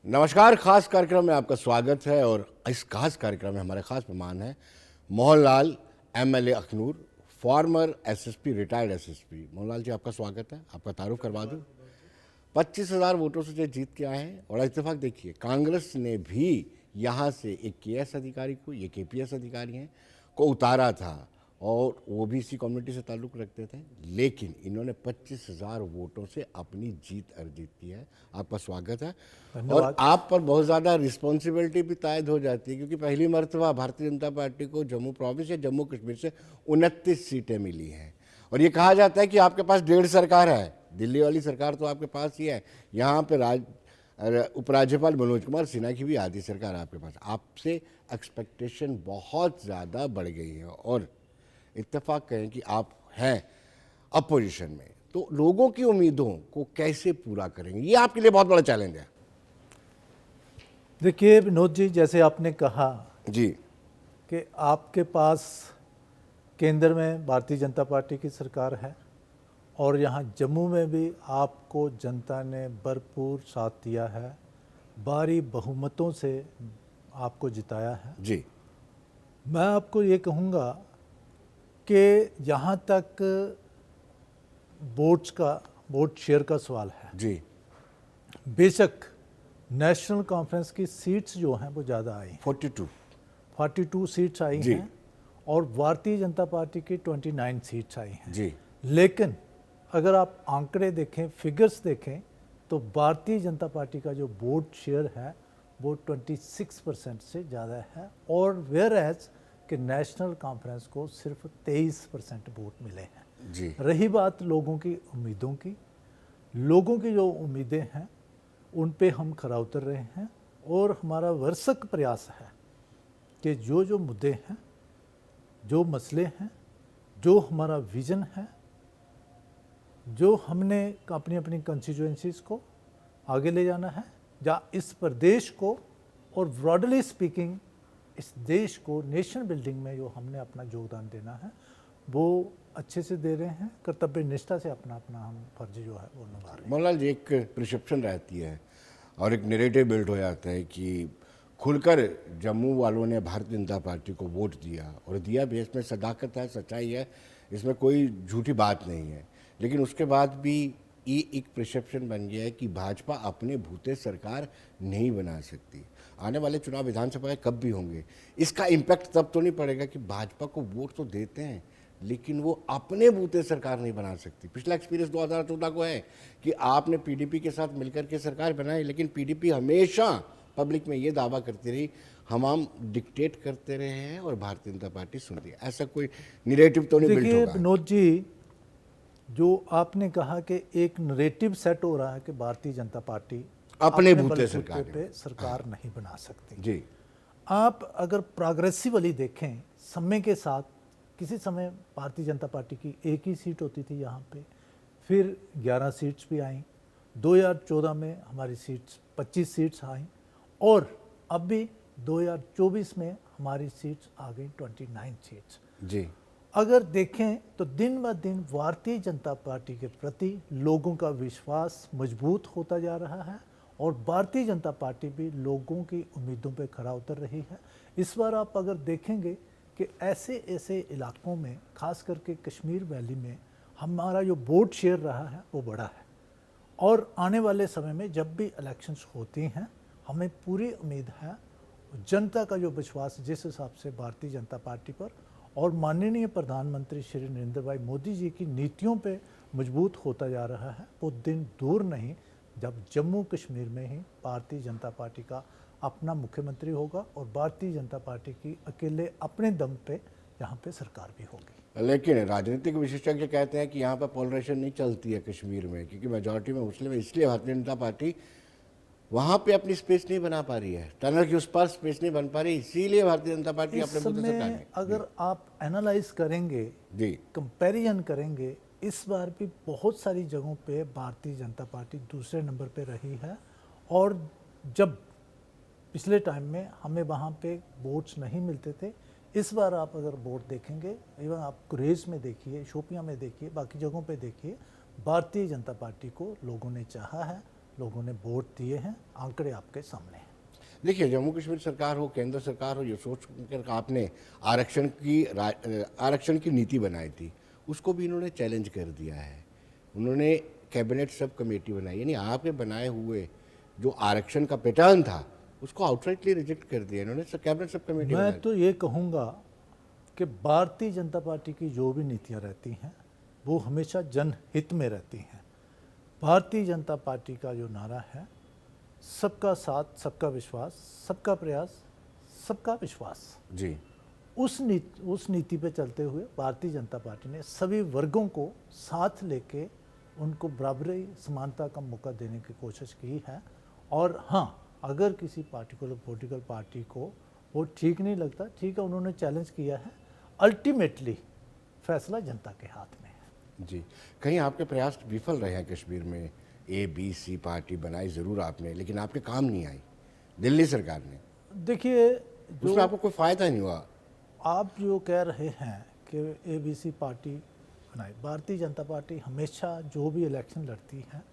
नमस्कार। खास कार्यक्रम में आपका स्वागत है और इस खास कार्यक्रम में हमारे खास मेहमान हैं Mohanlal MLA Akhnoor, former SSP, retired SSP. Mohanlal ji, आपका स्वागत है। आपका तारुफ करवा दूं। 25,000 वोटों से जो जीत के आए हैं और इत्तेफाक देखिए, कांग्रेस ने भी यहाँ से एक केएस अधिकारी को, ये केपीएस अधिकारी हैं, को उतारा था और वो भी इसी कम्युनिटी से ताल्लुक़ रखते थे, लेकिन इन्होंने 25,000 वोटों से अपनी जीत अर्जित की है। आपका स्वागत है। और आप पर बहुत ज़्यादा रिस्पॉन्सिबिलिटी भी तायद हो जाती है, क्योंकि पहली मरतबा भारतीय जनता पार्टी को जम्मू प्रोविंस या जम्मू कश्मीर से 29 सीटें मिली हैं। और ये कहा जाता है कि आपके पास 1.5 सरकार है। दिल्ली वाली सरकार तो आपके पास ही है, यहाँ पे उपराज्यपाल मनोज कुमार सिन्हा की भी आधी सरकार आपके पास। आपसे एक्सपेक्टेशन बहुत ज़्यादा बढ़ गई है और इत्तेफाक कहें कि आप हैं अपोजिशन में, तो लोगों की उम्मीदों को कैसे पूरा करेंगे, ये आपके लिए बहुत बड़ा चैलेंज है। देखिए विनोद जी, जैसे आपने कहा जी कि आपके पास केंद्र में भारतीय जनता पार्टी की सरकार है और यहाँ जम्मू में भी आपको जनता ने भरपूर साथ दिया है, भारी बहुमतों से आपको जिताया है। जी मैं आपको ये कहूँगा कि जहाँ तक वोट शेयर का सवाल है, जी बेशक नेशनल कॉन्फ्रेंस की सीट्स जो हैं वो ज़्यादा आई हैं, 42 सीट्स आई जी हैं और भारतीय जनता पार्टी की 29 सीट्स आई हैं। जी लेकिन अगर आप आंकड़े देखें, फिगर्स देखें, तो भारतीय जनता पार्टी का जो वोट शेयर है वो 26% से ज़्यादा है और वेयर एज कि नेशनल कॉन्फ्रेंस को सिर्फ 23% वोट मिले हैं। जी रही बात लोगों की उम्मीदों की, लोगों की जो उम्मीदें हैं उन पे हम खरा उतर रहे हैं और हमारा भरसक प्रयास है कि जो जो मुद्दे हैं, जो मसले हैं, जो हमारा विज़न है, जो हमने अपनी अपनी कंस्टिट्यूएंसीज़ को आगे ले जाना है, या इस प्रदेश को और ब्रॉडली स्पीकिंग इस देश को नेशन बिल्डिंग में जो हमने अपना योगदान देना है वो अच्छे से दे रहे हैं, कर्तव्य निष्ठा से अपना अपना हम फर्ज जो है वो निभा रहे हैं। मोहनलाल जी, एक परसेप्शन रहती है और एक नैरेटिव बिल्ड हो जाता है कि खुलकर जम्मू वालों ने भारतीय जनता पार्टी को वोट दिया और दिया भी, इसमें सदाकत है, सच्चाई है, इसमें कोई झूठी बात नहीं है। लेकिन उसके बाद भी ये एक परसेप्शन बन गया है कि भाजपा अपने भूते सरकार नहीं बना सकती। आने वाले चुनाव विधानसभा के कब भी होंगे, इसका इम्पैक्ट तब तो नहीं पड़ेगा कि भाजपा को वोट तो देते हैं लेकिन वो अपने बूते सरकार नहीं बना सकती। पिछला एक्सपीरियंस 2014 को है कि आपने पीडीपी के साथ मिलकर के सरकार बनाई, लेकिन पीडीपी हमेशा पब्लिक में ये दावा करती रही हम डिक्टेट करते रहे हैं और भारतीय जनता पार्टी सुनती है। ऐसा कोई नैरेटिव तो नहीं बिल्ड देखिए होगा। विनोद जी, जो आपने कहा कि एक नरेटिव सेट हो रहा है कि भारतीय जनता पार्टी अपने भूते बलबूते सरकार पे सरकार नहीं बना सकती। जी आप अगर प्रोग्रेसिवली देखें, समय के साथ किसी समय भारतीय जनता पार्टी की एक ही सीट होती थी यहाँ पे, फिर 11 सीट्स भी आईं, 2014 में हमारी सीट्स 25 सीट्स आईं और अब भी 2024 में हमारी सीट्स आ गई 29 सीट्स। जी अगर देखें तो दिन ब दिन भारतीय जनता पार्टी के प्रति लोगों का विश्वास मजबूत होता जा रहा है और भारतीय जनता पार्टी भी लोगों की उम्मीदों पर खरा उतर रही है। इस बार आप अगर देखेंगे कि ऐसे ऐसे इलाकों में, खास करके कश्मीर वैली में, हमारा जो वोट शेयर रहा है वो बड़ा है और आने वाले समय में जब भी इलेक्शंस होती हैं हमें पूरी उम्मीद है जनता का जो विश्वास जिस हिसाब से भारतीय जनता पार्टी पर और माननीय प्रधानमंत्री श्री नरेंद्र भाई मोदी जी की नीतियों पे मजबूत होता जा रहा है, वो दिन दूर नहीं जब जम्मू कश्मीर में ही भारतीय जनता पार्टी का अपना मुख्यमंत्री होगा और भारतीय जनता पार्टी की अकेले अपने दम पे यहाँ पे सरकार भी होगी। लेकिन राजनीतिक विशेषज्ञ कहते हैं कि यहाँ पर पोलराइजेशन नहीं चलती है कश्मीर में, क्योंकि मेजॉरिटी में मुस्लिम है, इसलिए भारतीय जनता पार्टी वहाँ पे अपनी स्पेस नहीं बना पा रही है, टनल की उस पार स्पेस नहीं बन पा रही, इसीलिए भारतीय जनता पार्टी अपने बूते सरकार नहीं। अगर आप एनालाइज करेंगे, जी कंपैरिजन करेंगे, इस बार भी बहुत सारी जगहों पे भारतीय जनता पार्टी दूसरे नंबर पे रही है और जब पिछले टाइम में हमें वहाँ पे वोट्स नहीं मिलते थे, इस बार आप अगर वोट देखेंगे, इवन आप गुरेज में देखिए, शोपियां में देखिए, बाकी जगहों पे देखिए, भारतीय जनता पार्टी को लोगों ने चाहा है, लोगों ने वोट दिए हैं, आंकड़े आपके सामने हैं। देखिए, जम्मू कश्मीर सरकार हो, केंद्र सरकार हो, ये सोच कर आपने आरक्षण की नीति बनाई थी, उसको भी इन्होंने चैलेंज कर दिया है। उन्होंने कैबिनेट सब कमेटी बनाई, यानी आपके बनाए हुए जो आरक्षण का पैटर्न था उसको आउटराइटली रिजेक्ट कर दिया इन्होंने। कैबिनेट सब कमेटी बनाई। मैं तो ये कहूँगा कि भारतीय जनता पार्टी की जो भी नीतियाँ रहती हैं वो हमेशा जनहित में रहती हैं। भारतीय जनता पार्टी का जो नारा है, सबका साथ, सबका विश्वास, सबका प्रयास, सबका विश्वास, जी, उस नीति पे चलते हुए भारतीय जनता पार्टी ने सभी वर्गों को साथ लेके उनको बराबरी समानता का मौका देने की कोशिश की है। और हाँ, अगर किसी पार्टिकुलर पॉलिटिकल पार्टी को वो ठीक नहीं लगता, ठीक है, उन्होंने चैलेंज किया है, अल्टीमेटली फैसला जनता के हाथ में है। जी। कहीं आपके प्रयास विफल रहे हैं कश्मीर में? ABC पार्टी बनाई ज़रूर आपने, लेकिन आपके काम नहीं आई दिल्ली सरकार ने। देखिए, उसमें जो आपको कोई फ़ायदा नहीं हुआ। आप जो कह रहे हैं कि ABC पार्टी बनाई, भारतीय जनता पार्टी हमेशा जो भी इलेक्शन लड़ती है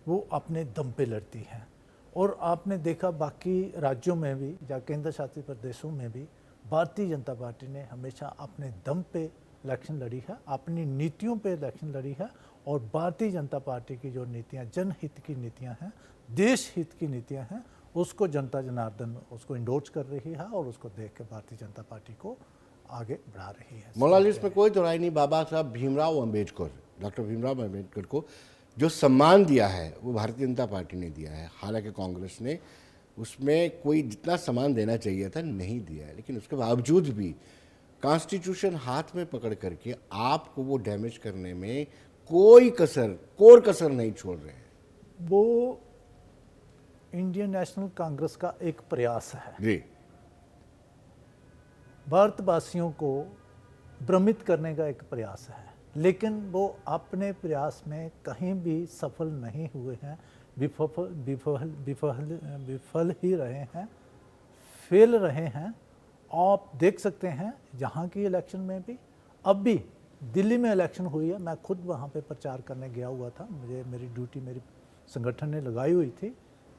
वो अपने दम पे लड़ती है। और आपने देखा बाकी राज्यों में भी या केंद्र शासित प्रदेशों में भी भारतीय जनता पार्टी ने हमेशा अपने दम पे इलेक्शन लड़ी है, अपनी नीतियों पे इलेक्शन लड़ी है। और भारतीय जनता पार्टी की जो नीतियां जनहित की नीतियां हैं, देश हित की नीतियां हैं, उसको जनता जनार्दन उसको इंडोर्स कर रही है और उसको देख के भारतीय जनता पार्टी को आगे बढ़ा रही है। मौलाना, इसमें कोई दो राय नहीं, बाबा साहब भीमराव अम्बेडकर, डॉक्टर भीमराव अम्बेडकर को जो सम्मान दिया है वो भारतीय जनता पार्टी ने दिया है। हालांकि कांग्रेस ने उसमें कोई जितना सम्मान देना चाहिए था नहीं दिया है, लेकिन उसके बावजूद भी कॉन्स्टिट्यूशन हाथ में पकड़ करके आपको वो डैमेज करने में कोई कसर नहीं छोड़ रहे हैं। वो इंडियन नेशनल कांग्रेस का एक प्रयास है जी, भारतवासियों को भ्रमित करने का एक प्रयास है, लेकिन वो अपने प्रयास में कहीं भी सफल नहीं हुए हैं, विफल ही रहे हैं, फेल रहे हैं। आप देख सकते हैं जहाँ की इलेक्शन में भी, अब भी दिल्ली में इलेक्शन हुई है, मैं खुद वहाँ पे प्रचार करने गया हुआ था, मुझे मेरी ड्यूटी मेरी संगठन ने लगाई हुई थी,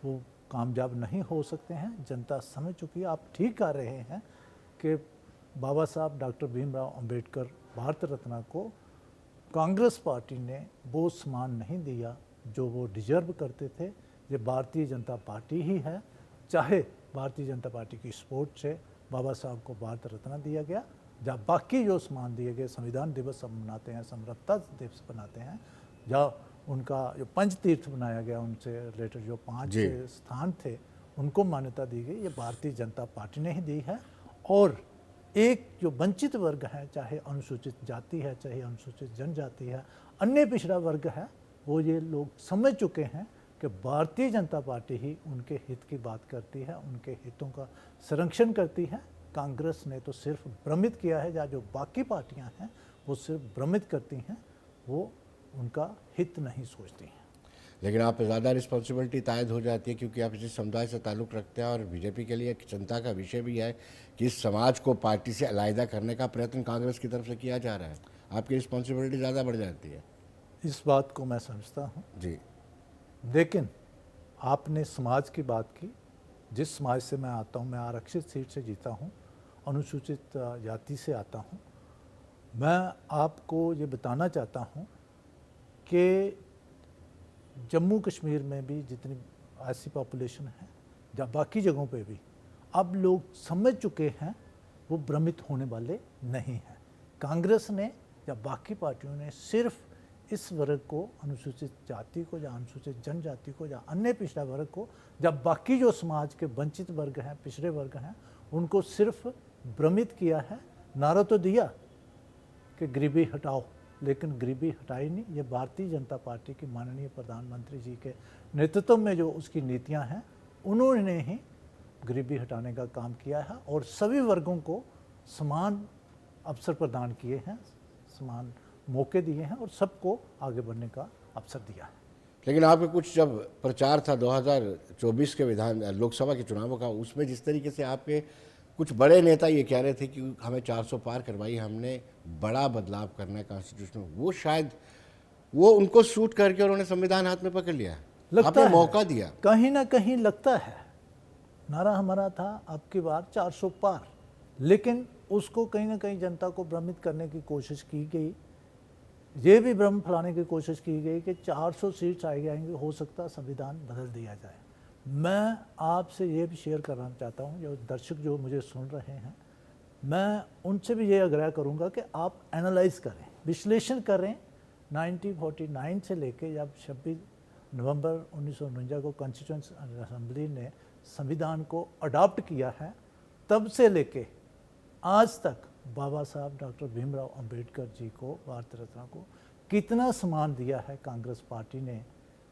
वो कामयाब नहीं हो सकते हैं, जनता समझ चुकी है। आप ठीक कह रहे हैं कि बाबा साहब डॉक्टर भीमराव अंबेडकर भारत रत्न को कांग्रेस पार्टी ने वो सम्मान नहीं दिया जो वो डिजर्व करते थे। ये भारतीय जनता पार्टी ही है, चाहे भारतीय जनता पार्टी की सपोर्ट से बाबा साहब को भारत रत्न दिया गया, या बाकी जो सम्मान दिए गए, संविधान दिवस हम मनाते हैं, समरसता दिवस बनाते हैं, या उनका जो पंच तीर्थ बनाया गया, उनसे रिलेटेड जो 5 स्थान थे उनको मान्यता दी गई, ये भारतीय जनता पार्टी ने ही दी है। और एक जो वंचित वर्ग है, चाहे अनुसूचित जाति है, चाहे अनुसूचित जनजाति है, अन्य पिछड़ा वर्ग है, वो ये लोग समझ चुके हैं कि भारतीय जनता पार्टी ही उनके हित की बात करती है, उनके हितों का संरक्षण करती है। कांग्रेस ने तो सिर्फ भ्रमित किया है, या जो बाकी पार्टियां हैं वो सिर्फ भ्रमित करती हैं, वो उनका हित नहीं सोचती हैं। लेकिन आप पे ज़्यादा रिस्पॉन्सिबिलिटी तायद हो जाती है क्योंकि आप इसी समुदाय से ताल्लुक़ रखते हैं, और बीजेपी के लिए एक चिंता का विषय भी है कि इस समाज को पार्टी से अलहदा करने का प्रयत्न कांग्रेस की तरफ से किया जा रहा है। आपकी रिस्पॉन्सिबिलिटी ज़्यादा बढ़ जाती है। इस बात को मैं समझता हूँ जी, लेकिन आपने समाज की बात की, जिस समाज से मैं आता हूँ, मैं आरक्षित सीट से जीता हूँ, अनुसूचित जाति से आता हूँ। मैं आपको ये बताना चाहता हूँ कि जम्मू कश्मीर में भी जितनी ऐसी पॉपुलेशन है, या बाकी जगहों पे भी, अब लोग समझ चुके हैं, वो भ्रमित होने वाले नहीं हैं। कांग्रेस ने या बाकी पार्टियों ने सिर्फ इस वर्ग को, अनुसूचित जाति को या अनुसूचित जनजाति को या अन्य पिछड़ा वर्ग को, या बाकी जो समाज के वंचित वर्ग हैं, पिछड़े वर्ग हैं, उनको सिर्फ भ्रमित किया है। नारा तो दिया कि गरीबी हटाओ, लेकिन गरीबी हटाई नहीं। ये भारतीय जनता पार्टी की माननीय प्रधानमंत्री जी के नेतृत्व में जो उसकी नीतियां हैं, उन्होंने ही गरीबी हटाने का काम किया है और सभी वर्गों को समान अवसर प्रदान किए हैं, समान मौके दिए हैं और सबको आगे बढ़ने का अवसर दिया है। लेकिन आपके कुछ जब प्रचार था 2024 के लोकसभा के चुनावों का, उसमें जिस तरीके से आपके कुछ बड़े नेता ये कह रहे थे कि हमें 400 पार करवाई, हमने बड़ा बदलाव करना है कॉन्स्टिट्यूशन में, वो शायद वो उनको सूट करके उन्होंने संविधान हाथ में पकड़ लिया। लगता आपने है मौका दिया। कहीं ना कहीं लगता है। नारा हमारा था अब की बार 400 पार, लेकिन उसको कहीं ना कहीं जनता को भ्रमित करने की कोशिश की गई। ये भी भ्रम फैलाने की कोशिश की गई कि 400 सीट्स आएंगे, हो सकता संविधान बदल दिया जाए। मैं आपसे ये भी शेयर करना चाहता हूँ, जो दर्शक जो मुझे सुन रहे हैं, मैं उनसे भी ये आग्रह करूँगा कि आप एनालाइज करें, विश्लेषण करें। 1949 से लेके जब 26 नवंबर 1949 को कॉन्स्टिट्यूंट असेंबली ने संविधान को अडॉप्ट किया है, तब से लेके आज तक बाबा साहब डॉक्टर भीमराव अंबेडकर जी को, भारत रत्न को कितना सम्मान दिया है कांग्रेस पार्टी ने,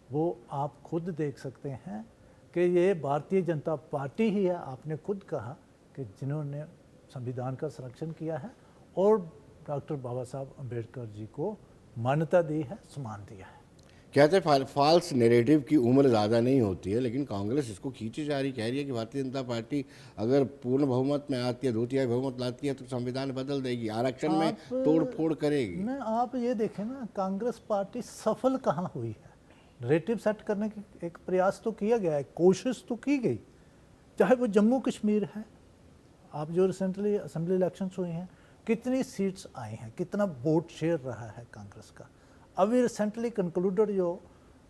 वो आप खुद देख सकते हैं कि ये भारतीय जनता पार्टी ही है। आपने खुद कहा कि जिन्होंने संविधान का संरक्षण किया है और डॉक्टर बाबा साहब अंबेडकर जी को मान्यता दी है, सम्मान दिया है। कहते हैं फॉल्स नैरेटिव की उम्र ज़्यादा नहीं होती है, लेकिन कांग्रेस इसको खींची जा रही, कह रही है कि भारतीय जनता पार्टी अगर पूर्ण बहुमत में आती है, 2/3 बहुमत लाती है, तो संविधान बदल देगी, आरक्षण में तोड़ फोड़ करेगी। नहीं, आप ये देखें ना, कांग्रेस पार्टी सफल कहाँ हुई है। नैरेटिव सेट करने की एक प्रयास तो किया गया है, कोशिश तो की गई। चाहे वो जम्मू कश्मीर है, आप जो रिसेंटली असेंबली इलेक्शंस हुए हैं, कितनी सीट्स आई हैं, कितना वोट शेयर रहा है कांग्रेस का। अभी रिसेंटली कंक्लूडेड जो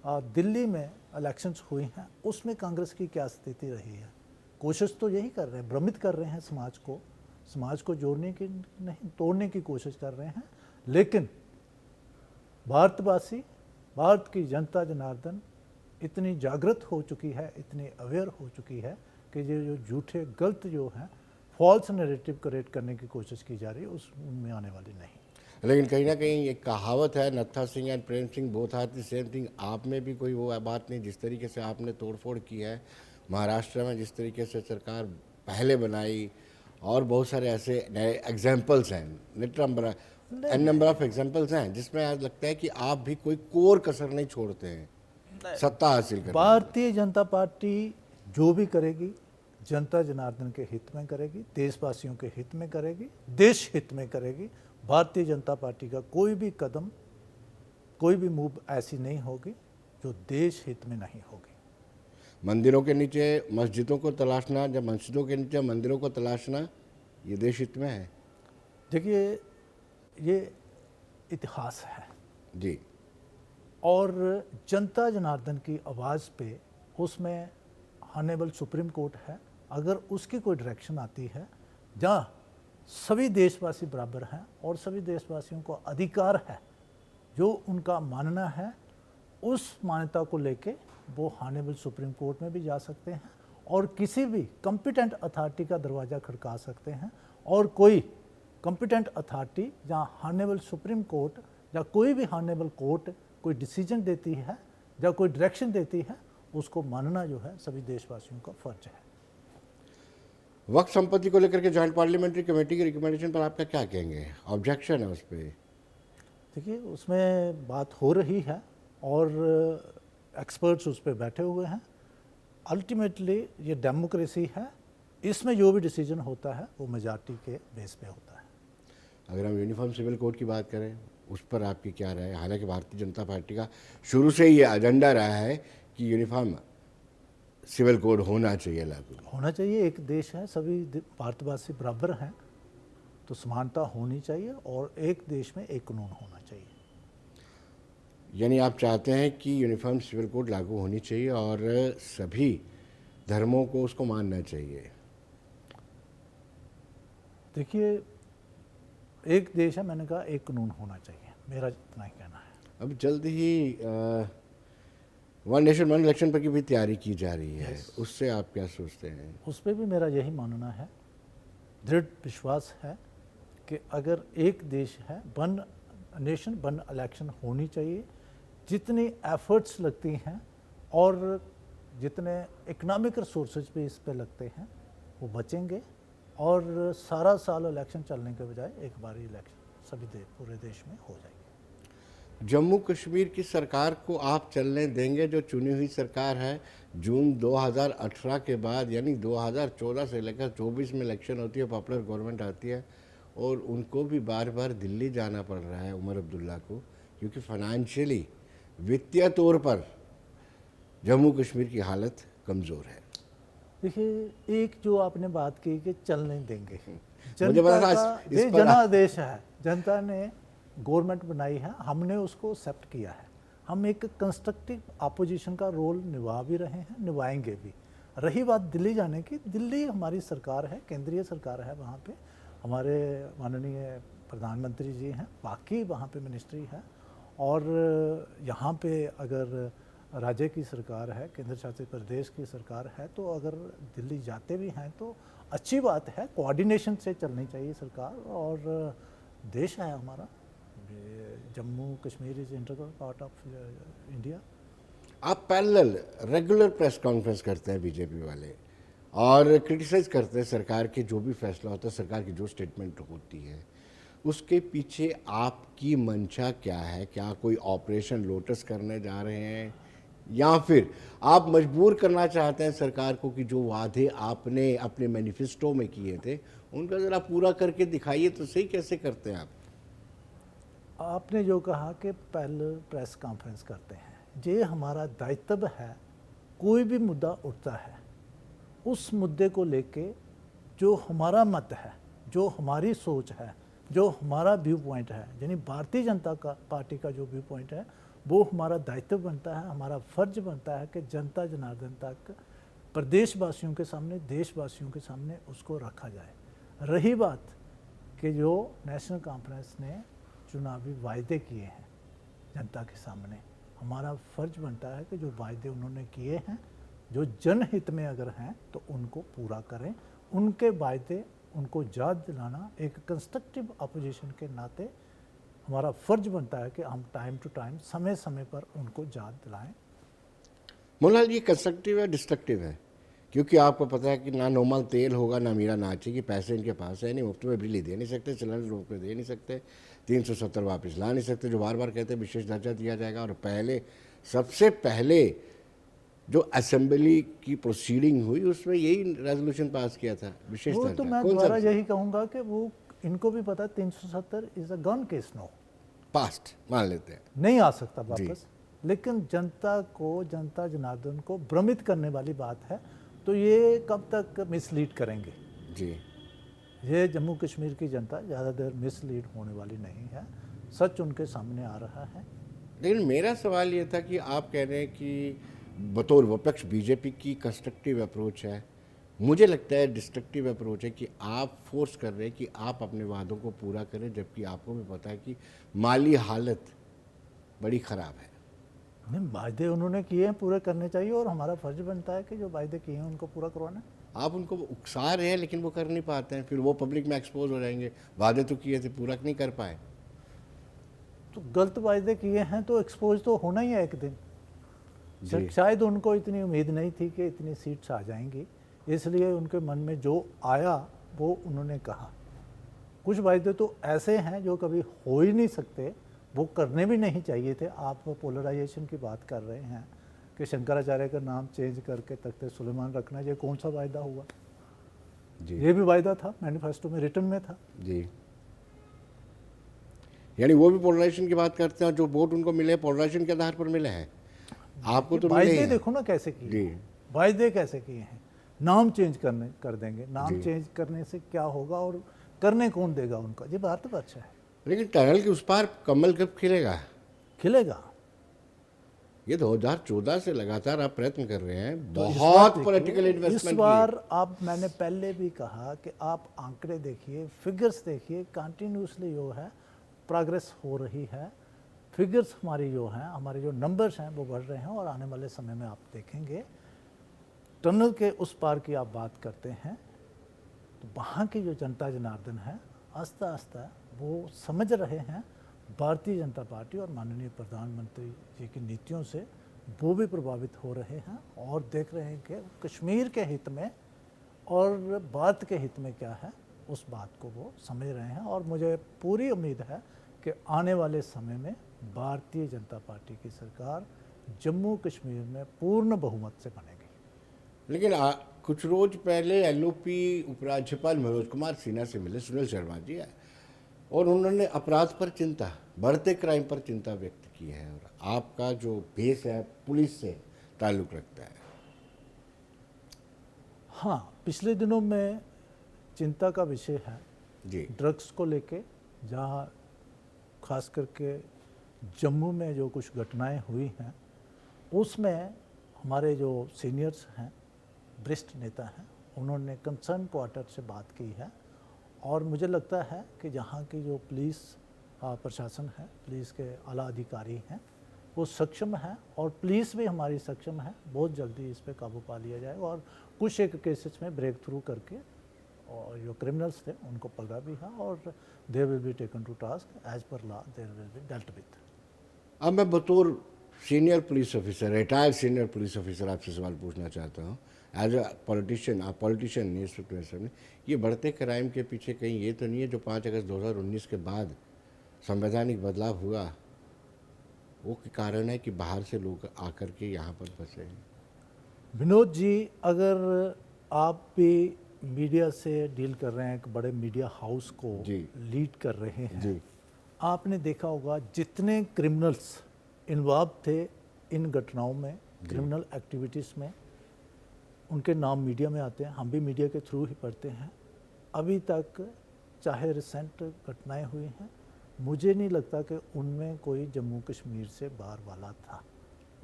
दिल्ली में इलेक्शंस हुए हैं, उसमें कांग्रेस की क्या स्थिति रही है। कोशिश तो यही कर रहे हैं, भ्रमित कर रहे हैं समाज को जोड़ने की नहीं, तोड़ने की कोशिश कर रहे हैं। लेकिन भारतवासी, भारत की जनता जनार्दन इतनी जागृत हो चुकी है, इतनी अवेयर हो चुकी है कि ये जो झूठे गलत जो हैं फॉल्स नैरेटिव क्रिएट करने की कोशिश की जा रही है, उसमें आने वाली नहीं। लेकिन कहीं ना कहीं एक कहावत है, Nattha Singh and Prem Singh both are the same thing. आप में भी कोई वो बात नहीं, जिस तरीके से आपने तोड़फोड़ की है महाराष्ट्र में, जिस तरीके से सरकार पहले बनाई, और बहुत सारे ऐसे नए एग्जाम्पल्स हैं, नंबर ऑफ एग्जाम्पल्स हैं, जिसमें आज लगता है कि आप भी कोई कोर कसर नहीं छोड़ते हैं सत्ता हासिल करने में। भारतीय जनता पार्टी जो भी करेगी, जनता जनार्दन के हित में करेगी, देशवासियों के हित में करेगी, देश हित में करेगी। भारतीय जनता पार्टी का कोई भी कदम, कोई भी मूव ऐसी नहीं होगी जो देश हित में नहीं होगी। मंदिरों के नीचे मस्जिदों को तलाशना, जब मस्जिदों के नीचे मंदिरों को तलाशना, ये देश हित में है। देखिए, ये इतिहास है जी। और जनता जनार्दन की आवाज़ पे उसमें ऑनरेबल सुप्रीम कोर्ट है। अगर उसकी कोई डायरेक्शन आती है जहाँ सभी देशवासी बराबर हैं और सभी देशवासियों को अधिकार है, जो उनका मानना है, उस मान्यता को लेके वो ऑनरेबल सुप्रीम कोर्ट में भी जा सकते हैं और किसी भी कॉम्पिटेंट अथॉरिटी का दरवाज़ा खड़का सकते हैं। और कोई कॉम्पिटेंट अथॉरिटी जहाँ ऑनरेबल सुप्रीम कोर्ट या कोई भी ऑनरेबल कोर्ट कोई डिसीजन देती है या कोई डायरेक्शन देती है, उसको मानना जो है सभी देशवासियों का फर्ज है। वक्फ संपत्ति को लेकर के जॉइंट पार्लियामेंट्री कमेटी की रिकमेंडेशन पर आपका क्या कहेंगे? ऑब्जेक्शन है उस पर? देखिए, उसमें बात हो रही है और एक्सपर्ट्स उस पर बैठे हुए हैं। अल्टीमेटली ये डेमोक्रेसी है, इसमें जो भी डिसीजन होता है वो मेजॉरिटी के बेस पे होता है। अगर हम यूनिफॉर्म सिविल कोड की बात करें, उस पर आपकी क्या राय है? हालांकि भारतीय जनता पार्टी का शुरू से ये एजेंडा रहा है कि यूनिफॉर्म सिविल कोड होना चाहिए, लागू होना चाहिए। एक देश है, सभी भारतवासी बराबर हैं, तो समानता होनी चाहिए और एक देश में एक कानून होना चाहिए। यानी आप चाहते हैं कि यूनिफॉर्म सिविल कोड लागू होनी चाहिए और सभी धर्मों को उसको मानना चाहिए। देखिए, एक देश है, मैंने कहा एक कानून होना चाहिए, मेरा इतना ही कहना है। अब जल्द ही वन नेशन वन इलेक्शन पर की भी तैयारी की जा रही है, उससे आप क्या सोचते हैं? उस पर भी मेरा यही मानना है, दृढ़ विश्वास है कि अगर एक देश है, वन नेशन वन इलेक्शन होनी चाहिए। जितनी एफर्ट्स लगती हैं और जितने इकोनॉमिक रिसोर्सेज भी इस पे लगते हैं वो बचेंगे और सारा साल इलेक्शन चलने के बजाय एक बार ही इलेक्शन सभी पूरे देश में हो जाएगी। जम्मू कश्मीर की सरकार को आप चलने देंगे, जो चुनी हुई सरकार है? जून 2018 के बाद, यानी 2014 से लेकर 24 में इलेक्शन होती है, पॉपुलर गवर्नमेंट आती है और उनको भी बार बार दिल्ली जाना पड़ रहा है उमर अब्दुल्ला को, क्योंकि फाइनेंशियली, वित्तीय तौर पर जम्मू कश्मीर की हालत कमज़ोर है। देखिए, एक जो आपने बात की कि चल नहीं देंगे, मुझे पता जनता था का इस ये पर जनादेश है, जनता ने गवर्नमेंट बनाई है, हमने उसको एक्सेप्ट किया है। हम एक कंस्ट्रक्टिव अपोजिशन का रोल निभा भी रहे हैं, निभाएंगे भी। रही बात दिल्ली जाने की, दिल्ली हमारी सरकार है, केंद्रीय सरकार है, वहाँ पे हमारे माननीय प्रधानमंत्री जी हैं, बाकी वहाँ पे मिनिस्ट्री है, और यहाँ पे अगर राज्य की सरकार है, केंद्र शासित प्रदेश की सरकार है, तो अगर दिल्ली जाते भी हैं तो अच्छी बात है, कोऑर्डिनेशन से चलनी चाहिए सरकार। और देश है हमारा, Jammu Kashmir is integral part of India. आप पैरेलल रेगुलर प्रेस कॉन्फ्रेंस करते हैं बीजेपी वाले और क्रिटिसाइज करते हैं सरकार के जो भी फैसला होता है, सरकार की जो स्टेटमेंट होती है, उसके पीछे आपकी मंशा क्या है? क्या कोई ऑपरेशन लोटस करने जा रहे हैं, या फिर आप मजबूर करना चाहते हैं सरकार को कि जो वादे आपने अपने मैनिफेस्टो में किए थे उनका ज़रा पूरा करके दिखाइए? तो सही कैसे करते हैं आप? आपने जो कहा कि पहले प्रेस कॉन्फ्रेंस करते हैं, ये हमारा दायित्व है। कोई भी मुद्दा उठता है, उस मुद्दे को लेके जो हमारा मत है, जो हमारी सोच है, जो हमारा व्यू पॉइंट है, यानी भारतीय जनता का पार्टी का जो व्यू पॉइंट है, वो हमारा दायित्व बनता है, हमारा फर्ज बनता है कि जनता जनार्दन तक, प्रदेशवासियों के सामने, देशवासियों के सामने उसको रखा जाए। रही बात कि जो नेशनल कॉन्फ्रेंस ने चुनावी वायदे किए हैं जनता के सामने, हमारा फर्ज बनता है कि जो वायदे उन्होंने किए हैं, जो जनहित में अगर हैं तो उनको पूरा करें। उनके वायदे उनको याद दिलाना एक कंस्ट्रक्टिव अपोजिशन के नाते हमारा फर्ज बनता है कि हम टाइम टू टाइम, समय समय पर उनको याद दिलाएं। मोहनलाल, ये कंस्ट्रक्टिव है डिस्ट्रक्टिव है? क्योंकि आपको पता है कि ना नॉर्मल तेल होगा ना मीरा नाची, कि पैसे इनके पास है नहीं, मुफ्त में बिजली दे नहीं सकते, सिलेंडर रोक दे नहीं सकते, 370 वापस ला नहीं सकते, जो बार बार कहते हैं विशेष दर्जा दिया जाएगा। और पहले, सबसे पहले जो असेंबली की प्रोसीडिंग हुई उसमें यही रेजोल्यूशन पास किया था, विशेष वो दर्जा। तो मैं कौन सा दोबारा यही कहूँगा कि वो इनको भी पता 370 is a gun case, no past मान लेते हैं? नहीं आ सकता वापस। लेकिन जनता को, जनता जनार्दन को भ्रमित करने वाली बात है, तो ये कब तक मिसलीड करेंगे? जी, ये जम्मू कश्मीर की जनता ज़्यादा देर मिसलीड होने वाली नहीं है, सच उनके सामने आ रहा है। लेकिन मेरा सवाल ये था कि आप कह रहे हैं कि बतौर विपक्ष बीजेपी की कंस्ट्रक्टिव अप्रोच है, मुझे लगता है डिस्ट्रक्टिव अप्रोच है कि आप फोर्स कर रहे हैं कि आप अपने वादों को पूरा करें, जबकि आपको भी पता है कि माली हालत बड़ी ख़राब है। नहीं, वायदे उन्होंने किए हैं, पूरे करने चाहिए, और हमारा फर्ज बनता है कि जो वायदे किए हैं उनको पूरा करवाना। आप उनको उकसा रहे हैं लेकिन वो कर नहीं पाते हैं, फिर वो पब्लिक में एक्सपोज हो जाएंगे, वादे तो किए थे पूरा नहीं कर पाए। तो गलत वायदे किए हैं तो एक्सपोज तो होना ही है एक दिन। जी। शायद उनको इतनी उम्मीद नहीं थी कि इतनी सीट्स आ जाएंगी, इसलिए उनके मन में जो आया वो उन्होंने कहा। कुछ वायदे तो ऐसे हैं जो कभी हो ही नहीं सकते, वो करने भी नहीं चाहिए थे। आप पोलराइजेशन की बात कर रहे हैं कि शंकराचार्य का नाम चेंज करके तख्ते सुलेमान रखना, ये कौन सा वायदा हुआ? जी ये भी वायदा था, मैनिफेस्टो में रिटर्न में था। जी, यानी वो भी पोलराइजेशन की बात करते हैं, और जो वोट उनको मिले पोलराइजेशन के आधार पर मिले हैं, आपको तो मिले ही वायदे हैं। देखो ना कैसे किए जी। हैं। वायदे कैसे किए हैं? नाम चेंज कर देंगे, नाम जी। चेंज करने से क्या होगा और करने कौन देगा उनका? ये भारतवर्ष है, लेकिन टनल के उस पार कमल कब खिलेगा? खिलेगा। ये 2014 से लगातार आप प्रयत्न कर रहे हैं, तो इस बहुत बार पॉलिटिकल देखिए, इन्वेस्टमेंट इस बार आप, मैंने पहले भी कहा कि आप आंकड़े देखिए, फिगर्स देखिए, कंटिन्यूसली जो है प्रोग्रेस हो रही है। फिगर्स हमारी जो हैं, हमारे जो नंबर्स हैं वो बढ़ रहे हैं, और आने वाले समय में आप देखेंगे। टनल के उस पार की आप बात करते हैं तो वहाँ की जो जनता जनार्दन है, आस्ता आस्ता वो समझ रहे हैं भारतीय जनता पार्टी और माननीय प्रधानमंत्री जी की नीतियों से, वो भी प्रभावित हो रहे हैं और देख रहे हैं कि कश्मीर के हित में और भारत के हित में क्या है, उस बात को वो समझ रहे हैं। और मुझे पूरी उम्मीद है कि आने वाले समय में भारतीय जनता पार्टी की सरकार जम्मू कश्मीर में पूर्ण बहुमत से बनेगी। लेकिन कुछ रोज पहले एलओपी उपराज्यपाल मनोज कुमार सिन्हा से मिले सुनील शर्मा जी, और उन्होंने अपराध पर चिंता, बढ़ते क्राइम पर चिंता व्यक्त की है। और आपका जो बेस है पुलिस से, ताल्लुक़ रखता है। हाँ, पिछले दिनों में चिंता का विषय है जी ड्रग्स को लेके, जहाँ खास करके जम्मू में जो कुछ घटनाएं हुई हैं उसमें हमारे जो सीनियर्स हैं, वरिष्ठ नेता हैं, उन्होंने कंसर्न क्वार्टर से बात की है और मुझे लगता है कि जहाँ की जो पुलिस प्रशासन है, पुलिस के आला अधिकारी हैं, वो सक्षम है और पुलिस भी हमारी सक्षम है। बहुत जल्दी इस पे काबू पा लिया जाएगा और कुछ एक केसेस में ब्रेक थ्रू करके और जो क्रिमिनल्स थे उनको पकड़ा भी है और they will be taken to task as per law, there will be dealt with. अब मैं बतौर senior police officer, retired senior police officer आपसे सवाल पूछना चाहता हूँ। एज अ पॉलिटिशियन, आप पॉलिटिशियन नहीं इस वक्त वैसे में, ये बढ़ते क्राइम के पीछे कहीं ये तो नहीं है जो 5 अगस्त 2019 के बाद संवैधानिक बदलाव हुआ वो के कारण है कि बाहर से लोग आकर के यहाँ पर फंसे हैं? विनोद जी, अगर आप भी मीडिया से डील कर रहे हैं, एक बड़े मीडिया हाउस को जी। लीड कर रहे हैं, जी आपने देखा होगा जितने क्रिमिनल्स इन्वॉल्व थे इन घटनाओं में, क्रिमिनल एक्टिविटीज़ में, उनके नाम मीडिया में आते हैं, हम भी मीडिया के थ्रू ही पढ़ते हैं। अभी तक चाहे रिसेंट घटनाएं हुई हैं, मुझे नहीं लगता कि उनमें कोई जम्मू कश्मीर से बाहर वाला था।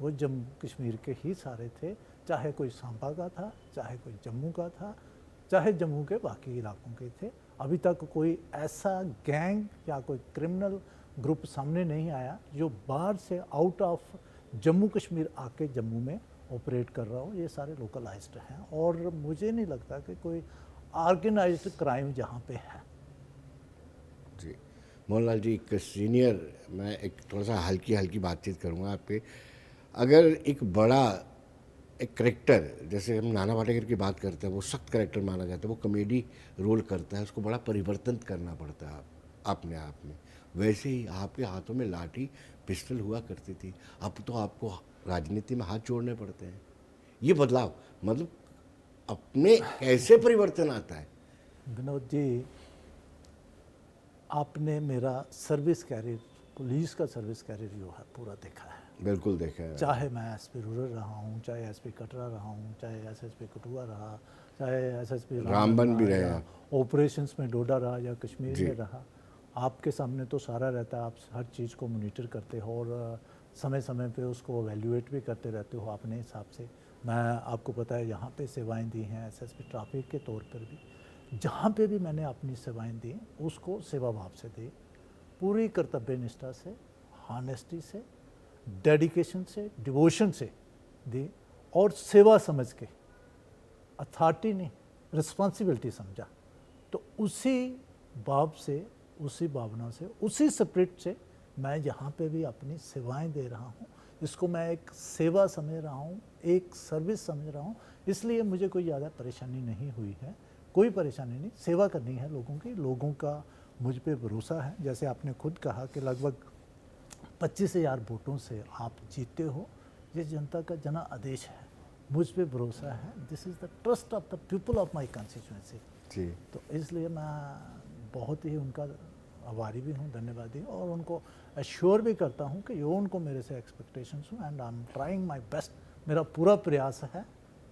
वो जम्मू कश्मीर के ही सारे थे, चाहे कोई सांबा का था, चाहे कोई जम्मू का था, चाहे जम्मू के बाकी इलाकों के थे। अभी तक कोई ऐसा गैंग या कोई क्रिमिनल ग्रुप सामने नहीं आया जो बाहर से आउट ऑफ जम्मू कश्मीर आके जम्मू में ऑपरेट कर रहा हो। ये सारे लोकलाइज्ड हैं और मुझे नहीं लगता कि कोई ऑर्गेनाइज्ड क्राइम जहाँ पे है। जी मोहनलाल जी, एक सीनियर, मैं एक थोड़ा सा हल्की हल्की बातचीत करूँगा आपके। अगर एक बड़ा एक करेक्टर, जैसे हम नाना पाटेकर की बात करते हैं, वो सख्त करेक्टर माना जाता है, वो कॉमेडी रोल करता है, उसको बड़ा परिवर्तन करना पड़ता है अपने आप में। वैसे ही आपके हाथों में लाठी पिस्टल हुआ करती थी, अब तो आपको राजनीति में हाथ जोड़ने पड़ते हैं। ये बदलाव मतलब अपने कैसे परिवर्तन आता है? विनोद जी, आपने मेरा सर्विस कैरियर, पुलिस का सर्विस कैरियर जो है पूरा देखा है। बिल्कुल देखा है। चाहे मैं एसपी रूरल रहा हूँ, चाहे एसपी कटरा रहा हूँ, चाहे एसएसपी कठुआ रहा, चाहे एसएसपी रामबन भी रहे या आप। ऑपरेशंस में डोडा रहा या कश्मीर जी। में रहा। आपके सामने तो सारा रहता है, आप हर चीज़ को मॉनिटर करते हो और समय समय पे उसको एवेल्युएट भी करते रहते हो अपने हिसाब से। मैं, आपको पता है, यहाँ पे सेवाएं दी हैं एसएसपी ट्रैफिक के तौर पर भी। जहाँ पे भी मैंने अपनी सेवाएं दी उसको सेवा भाव से दी, पूरी कर्तव्य निष्ठा से, हॉनेस्टी से, डेडिकेशन से, डिवोशन से दी और सेवा समझ के, अथॉरिटी नहीं, रिस्पॉन्सिबिलिटी समझा। तो उसी भाव से, उसी भावना से, उसी स्पिरिट से मैं यहाँ पे भी अपनी सेवाएं दे रहा हूँ। इसको मैं एक सेवा समझ रहा हूँ, एक सर्विस समझ रहा हूँ। इसलिए मुझे कोई ज़्यादा परेशानी नहीं हुई है, कोई परेशानी नहीं। सेवा करनी है लोगों की, लोगों का मुझ पे भरोसा है। जैसे आपने खुद कहा कि लगभग 25,000 वोटों से आप जीते हो, ये जनता का जना आदेश है, मुझ पे भरोसा है। This is the trust of the people of my constituency. जी तो इसलिए मैं बहुत ही उनका आभारी भी हूँ, धन्यवादी, और उनको एश्योर भी करता हूँ कि यो उनको मेरे से एक्सपेक्टेशंस हूँ and I am trying my best. मेरा पूरा प्रयास है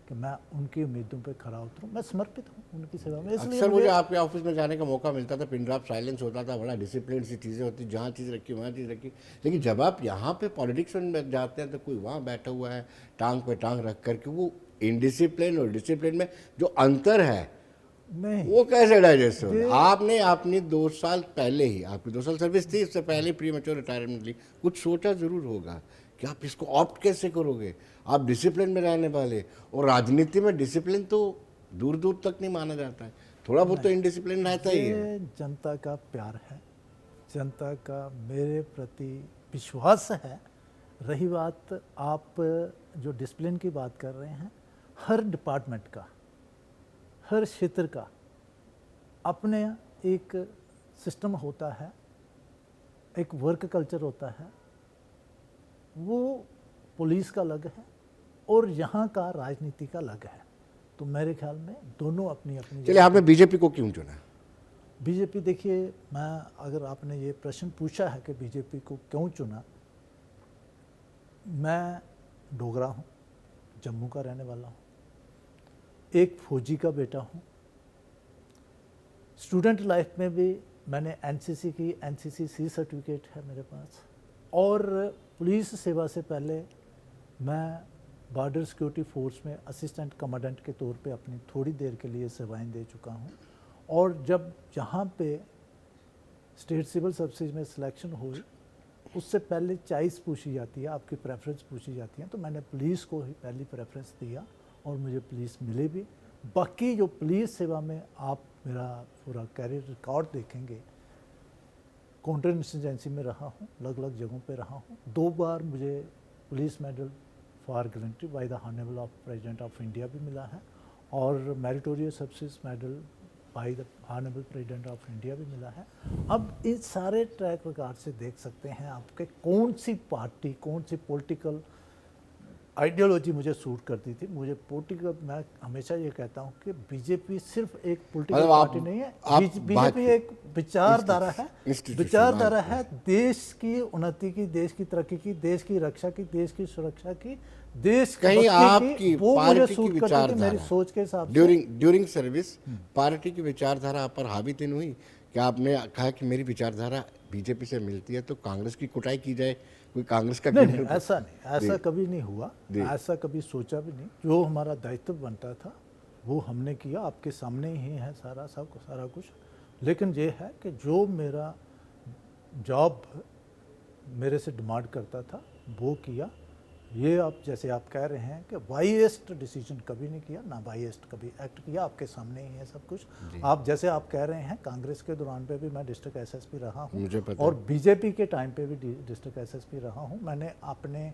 कि मैं उनकी उम्मीदों पे खरा उतरूँ। मैं समर्पित हूँ उनकी सेवा में। इसलिए अक्सर मुझे आपके ऑफिस में जाने का मौका मिलता था, पिन ड्रॉप साइलेंस होता था, बड़ा डिसिप्लिन सी चीज़ें होती, जहाँ चीज़ रखी वहाँ चीज़ रखी। लेकिन जब आप यहाँ पे पॉलिटिक्स में जाते हैं तो कोई वहाँ बैठा हुआ है टांग पे टांग रख करके, वो इनडिसिप्लिन और डिसिप्लिन में जो अंतर है नहीं, वो कैसे डाइजेस्ट हो? आपने अपनी 2 साल पहले ही, आपकी 2 साल सर्विस थी, इससे पहले प्री मैच्योर रिटायरमेंट ली, कुछ सोचा ज़रूर होगा कि आप इसको ऑप्ट कैसे करोगे। आप डिसिप्लिन में रहने वाले, और राजनीति में डिसिप्लिन तो दूर दूर तक नहीं माना जाता है, थोड़ा बहुत तो इनडिसिप्लिन रहता ही है। ये जनता का प्यार है, जनता का मेरे प्रति विश्वास है। रही बात आप जो डिसिप्लिन की बात कर रहे हैं, हर डिपार्टमेंट का, हर क्षेत्र का अपने एक सिस्टम होता है, एक वर्क कल्चर होता है। वो पुलिस का अलग है और यहाँ का राजनीति का अलग है। तो मेरे ख्याल में दोनों अपनी अपनी। चलिए, आपने बीजेपी को क्यों चुना? बीजेपी, देखिए, मैं, अगर आपने ये प्रश्न पूछा है कि बीजेपी को क्यों चुना, मैं डोगरा हूँ, जम्मू का रहने वाला हूँ, एक फौजी का बेटा हूँ। स्टूडेंट लाइफ में भी मैंने एनसीसी की, एनसीसी सी सर्टिफिकेट है मेरे पास। और पुलिस सेवा से पहले मैं बॉर्डर सिक्योरिटी फोर्स में असिस्टेंट कमांडेंट के तौर पे अपनी थोड़ी देर के लिए सेवाएं दे चुका हूँ। और जब यहाँ पे स्टेट सिविल सर्विसेज में सिलेक्शन हुई, उससे पहले चॉइस पूछी जाती है, आपकी प्रेफरेंस पूछी जाती है, तो मैंने पुलिस को ही पहली प्रेफरेंस दिया और मुझे पुलिस मिली भी। बाकी जो पुलिस सेवा में आप मेरा पूरा कैरियर रिकॉर्ड देखेंगे, काउंटर इंसर्जेंसी में रहा हूँ, अलग अलग जगहों पे रहा हूँ। 2 बार मुझे police medal for gallantry by the honourable of president of India भी मिला है, और meritorious services medal by the honourable president of India भी मिला है। अब इन सारे ट्रैक रिकॉर्ड से देख सकते हैं आपके कौन सी पार्टी, कौन सी पॉलिटिकल आइडियोलॉजी मुझे सूट करती थी। मुझे पॉलिटिकल, मैं हमेशा ये कहता हूँ कि बीजेपी सिर्फ एक पॉलिटिकल मतलब आप- पार्टी नहीं है, आप बीजेपी एक विचारधारा है, institution विचारधारा बात है देश की उन्नति की, देश की तरक्की की, देश की रक्षा की, देश की सुरक्षा की, देश कहीं भक्ति आपकी की, वो मुझे पार्टी की सूट करती थी मेरी विचारधारा सोच के हिसाब से। ड्यूरिंग सर्विस पार्टी की विचारधारा आप पर हावी तो नहीं हुई कि आपने कहा कि मेरी विचारधारा बीजेपी से मिलती है तो कांग्रेस की कुटाई की जाए, कोई कांग्रेस का नहीं, गिफ्ट- ऐसा नहीं, ऐसा कभी नहीं हुआ, ऐसा कभी सोचा भी नहीं। जो हमारा दायित्व बनता था वो हमने किया, आपके सामने ही है सारा सारा कुछ। लेकिन ये है कि जो मेरा जॉब मेरे से डिमांड करता था वो किया। ये आप जैसे आप कह रहे हैं कि बाइएस्ड डिसीजन कभी नहीं किया, ना बाइएस्ड कभी एक्ट किया, आपके सामने ही है सब कुछ। आप जैसे आप कह रहे हैं, कांग्रेस के दौरान पे भी मैं डिस्ट्रिक्ट एसएसपी रहा हूँ, मुझे पता और बीजेपी के टाइम पे भी डिस्ट्रिक्ट एसएसपी रहा हूँ। मैंने अपने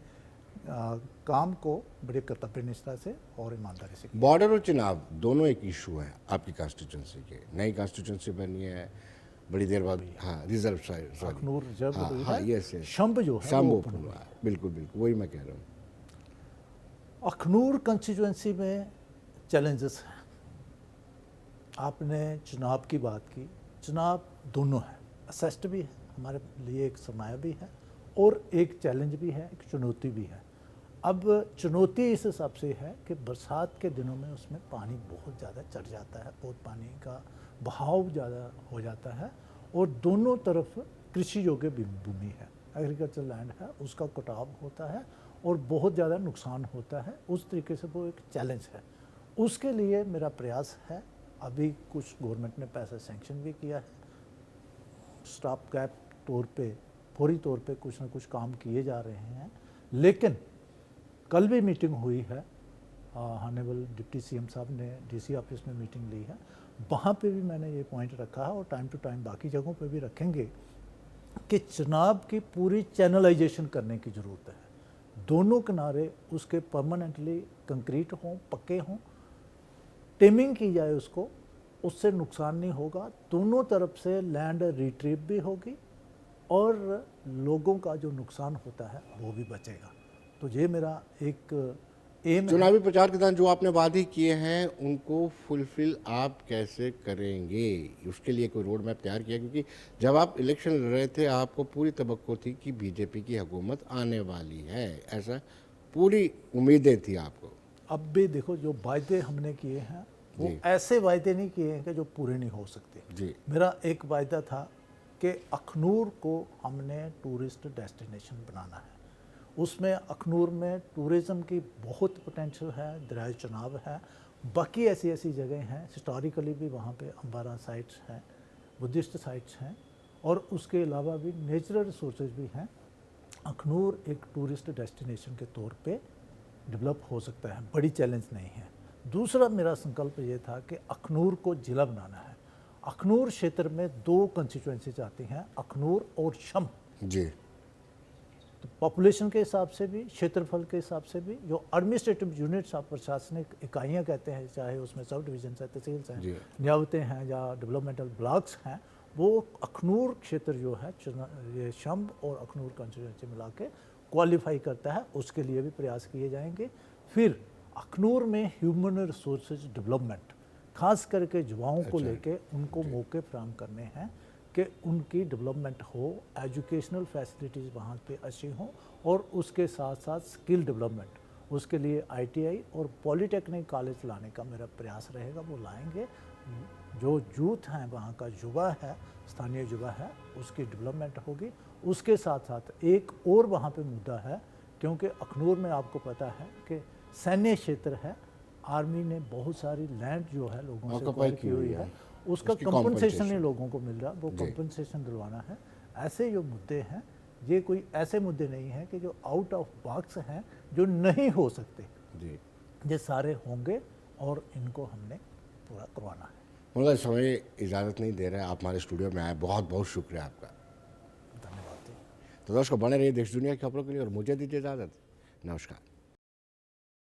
काम को बड़े कर्तव्य निष्ठा से और ईमानदारी से किया। बॉर्डर और चुनाव दोनों एक इशू है आपकी कॉन्स्टिट्यूंसी के। नई कॉन्स्टिट्यूंसी बनी है बड़ी देर बाद, हाँ रिजर्व सॉरी अखनूर रिजर्व हाँ हुई हाँ है, यस यस शंभ जो है शाम वो ओपन हुआ है, बिल्कुल बिल्कुल वही मैं कह रहा हूँ। अखनूर कंस्टिट्यूंसी में चैलेंजेस हैं। आपने चुनाव की बात की, चुनाव दोनों है, असेस्ट भी है, हमारे लिए एक सरमाया भी है और एक चैलेंज भी है, एक चुनौती भी है। अब चुनौती इस हिसाब से है कि बरसात के दिनों में उसमें पानी बहुत ज़्यादा चढ़ जाता है, बहुत पानी का बहाव ज़्यादा हो जाता है, और दोनों तरफ कृषि योग्य भूमि है, एग्रीकल्चर लैंड है, उसका कटाव होता है और बहुत ज़्यादा नुकसान होता है। उस तरीके से वो एक चैलेंज है। उसके लिए मेरा प्रयास है, अभी कुछ गवर्नमेंट ने पैसा सेंक्शन भी किया है, स्टॉप गैप तौर पे, फौरी तौर पे कुछ ना कुछ काम किए जा रहे हैं। लेकिन कल भी मीटिंग हुई है, ऑनरेबल डिप्टी सीएम साहब ने डीसी ऑफिस में मीटिंग ली है, वहाँ पे भी मैंने ये पॉइंट रखा है और टाइम टू टाइम बाकी जगहों पे भी रखेंगे कि चुनाव की पूरी चैनलाइजेशन करने की ज़रूरत है। दोनों किनारे उसके परमानेंटली कंक्रीट हों, पक्के हों, टेमिंग की जाए उसको, उससे नुकसान नहीं होगा, दोनों तरफ से लैंड रिट्रीव भी होगी और लोगों का जो नुकसान होता है वो भी बचेगा। तो ये मेरा एक एम है। चुनावी प्रचार के दौरान जो आपने वादे किए हैं उनको फुलफिल आप कैसे करेंगे, उसके लिए कोई रोड मैप तैयार किया? क्योंकि जब आप इलेक्शन लड़ रहे थे आपको पूरी तवक्को थी कि बीजेपी की हुकूमत आने वाली है, ऐसा पूरी उम्मीदें थी आपको। अब भी देखो, जो वायदे हमने किए हैं वो जी। ऐसे वायदे नहीं किए हैं कि जो पूरे नहीं हो सकते। जी मेरा एक वायदा था कि अखनूर को हमने टूरिस्ट डेस्टिनेशन बनाना है। उसमें अखनूर में टूरिज़्म की बहुत पोटेंशियल है, दरियाए चनाब है, बाकी ऐसी ऐसी जगह हैं, हिस्टोरिकली भी वहाँ पे अंबारा साइट्स हैं, बुद्धिस्ट साइट्स हैं, और उसके अलावा भी नेचुरल रिसोर्सेज भी हैं। अखनूर एक टूरिस्ट डेस्टिनेशन के तौर पे डेवलप हो सकता है, बड़ी चैलेंज नहीं है। दूसरा मेरा संकल्प ये था कि अखनूर को ज़िला बनाना है। अखनूर क्षेत्र में 2 कंस्टिट्यूएंसीज आती हैं, अखनूर और शम। जी तो पॉपुलेशन के हिसाब से भी, क्षेत्रफल के हिसाब से भी, जो एडमिनिस्ट्रेटिव यूनिट्स आप प्रशासनिक इकाइयाँ कहते हैं, चाहे उसमें सब डिवीजन है, तहसील्स हैं, न्यायवतें हैं या डेवलपमेंटल ब्लॉक्स हैं, वो अखनूर क्षेत्र जो है ये शम्ब और अखनूर कंस्टिट्यूएंसी मिला के क्वालिफाई करता है। उसके लिए भी प्रयास किए जाएंगे। फिर अखनूर में ह्यूमन रिसोर्सेज डेवलपमेंट, खास करके युवाओं को लेके उनको मौके फराहम करने हैं कि उनकी डेवलपमेंट हो, एजुकेशनल फैसिलिटीज़ वहाँ पे अच्छी हों, और उसके साथ साथ स्किल डेवलपमेंट उसके लिए आईटीआई और पॉलिटेक्निक कॉलेज लाने का मेरा प्रयास रहेगा, वो लाएंगे। जो यूथ हैं वहाँ का युवा है, स्थानीय युवा है, उसकी डेवलपमेंट होगी। उसके साथ साथ एक और वहाँ पे मुद्दा है, क्योंकि अखनूर में आपको पता है कि सैन्य क्षेत्र है, आर्मी ने बहुत सारी लैंड जो है लोगों से Occupy acquire की की हुई हुई है। है, उसका उसकी कंपनसेशन नहीं compensation। लोगों को मिल रहा, वो जी। कंपनसेशन दिलवाना है। ऐसे जो मुद्दे हैं, ये कोई ऐसे मुद्दे नहीं हैं कि जो आउट ऑफ बॉक्स हैं, जो नहीं हो सकते। जी ये सारे होंगे और इनको हमने पूरा करवाना है। मोहनलाल, समय इजाज़त नहीं दे रहा है, आप हमारे स्टूडियो में आए, बहुत बहुत शुक्रिया आपका। धन्यवाद जी। तो दोस्तों, बने रहिए देश दुनिया की खबरों के लिए और मुझे दीजिए इजाज़त। नमस्कार।